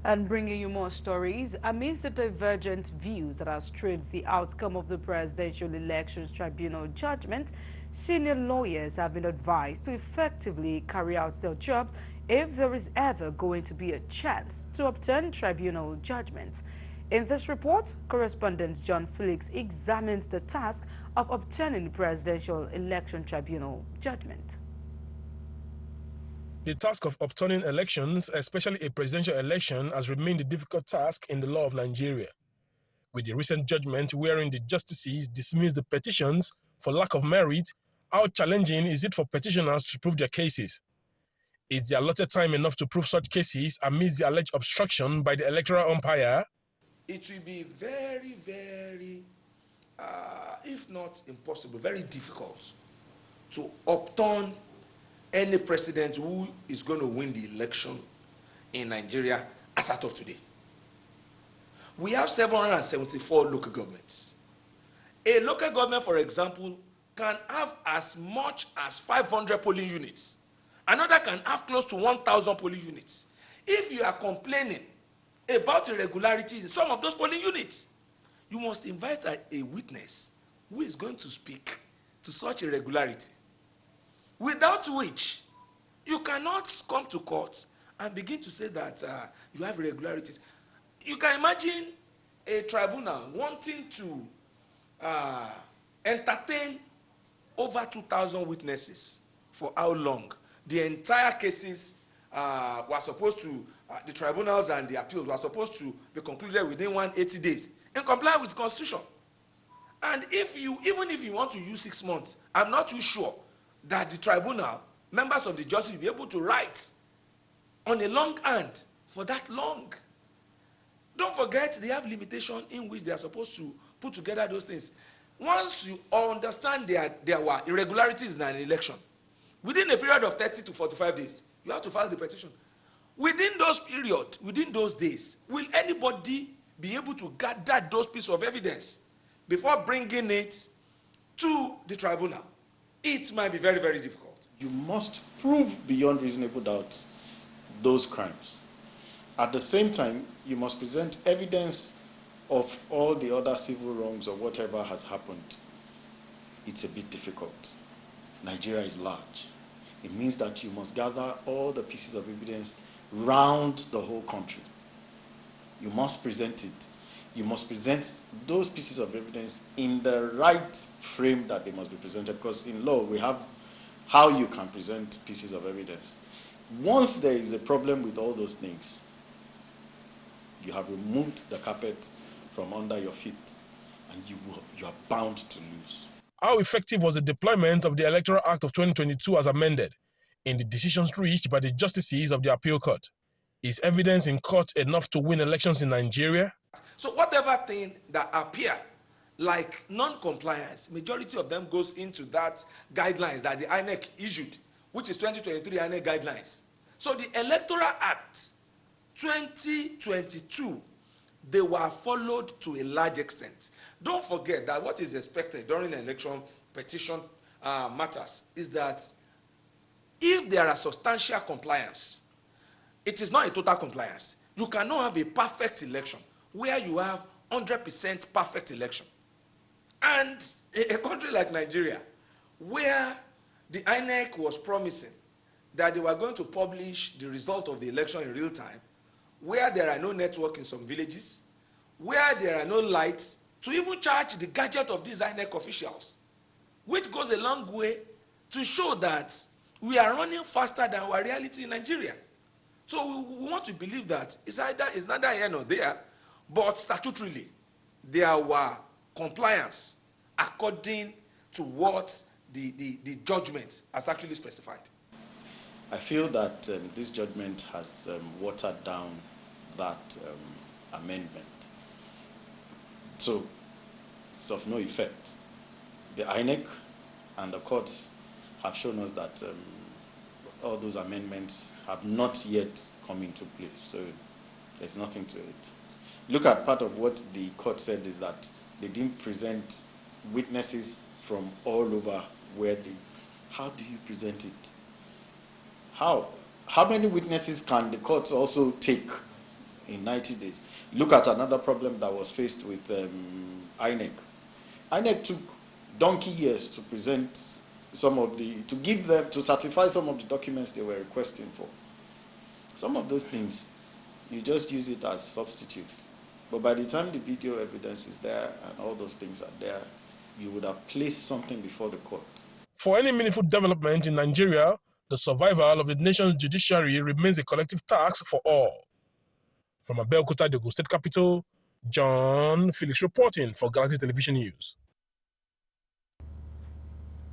And bringing you more stories, amidst the divergent views that have strained the outcome of the Presidential Elections Tribunal judgment, senior lawyers have been advised to effectively carry out their jobs if there is ever going to be a chance to upturn tribunal judgments. In this report, correspondent John Felix examines the task of upturning the Presidential Election Tribunal judgment. The task of upturning elections, especially a presidential election, has remained a difficult task in the law of Nigeria. With the recent judgment wherein the justices dismissed the petitions for lack of merit, how challenging is it for petitioners to prove their cases? Is the allotted time enough to prove such cases amidst the alleged obstruction by the electoral umpire? It will be very, if not impossible, very difficult to upturn any president who is going to win the election in Nigeria as at of today. We have 774 local governments. A local government, for example, can have as much as 500 polling units. Another can have close to 1,000 polling units. If you are complaining about irregularities in some of those polling units, you must invite a witness who is going to speak to such irregularity, without which you cannot come to court and begin to say that you have irregularities. You can imagine a tribunal wanting to entertain over 2,000 witnesses. For how long? The entire cases were supposed to, the tribunals and the appeals were supposed to be concluded within 180 days in compliance with the Constitution. And even if you want to use 6 months, I'm not too sure that the tribunal, members of the justice, will be able to write on a long hand for that long. Don't forget, they have limitation in which they are supposed to put together those things. Once you understand there were irregularities in an election, within a period of 30 to 45 days, you have to file the petition. Within those days, will anybody be able to gather those pieces of evidence before bringing it to the tribunal? It might be very, very difficult. You must prove beyond reasonable doubt those crimes. At the same time, you must present evidence of all the other civil wrongs or whatever has happened. It's a bit difficult. Nigeria is large. It means that you must gather all the pieces of evidence round the whole country. You must present it. You must present those pieces of evidence in the right frame that they must be presented, because in law we have how you can present pieces of evidence. Once there is a problem with all those things, you have removed the carpet from under your feet, and you are bound to lose. How effective was the deployment of the Electoral Act of 2022 as amended in the decisions reached by the justices of the appeal court? Is evidence in court enough to win elections in Nigeria? So whatever thing that appear like non-compliance, majority of them goes into that guidelines that the INEC issued, which is 2023 INEC guidelines. So the Electoral Act 2022, they were followed to a large extent. Don't forget that what is expected during an election petition matters is that if there are substantial compliance, it is not a total compliance. You cannot have a perfect election where you have 100% perfect election. And a country like Nigeria, where the INEC was promising that they were going to publish the result of the election in real time, where there are no network in some villages, where there are no lights to even charge the gadget of these INEC officials, which goes a long way to show that we are running faster than our reality in Nigeria. So we want to believe that it's neither here nor there, but statutorily there were compliance according to what the judgment has actually specified. I feel that this judgment has watered down that amendment. So it's of no effect. The INEC and the courts have shown us that all those amendments have not yet come into place. So there's nothing to it. Look at part of what the court said is that they didn't present witnesses from all over where they. How do you present it? How many witnesses can the courts also take in 90 days. Look at another problem that was faced with INEC. INEC took donkey years to present some of the, to certify some of the documents they were requesting for. Some of those things, you just use it as substitute. But by the time the video evidence is there and all those things are there, you would have placed something before the court. For any meaningful development in Nigeria, the survival of the nation's judiciary remains a collective task for all. From Abeokuta, the State capital, John Felix reporting for Galaxy Television News.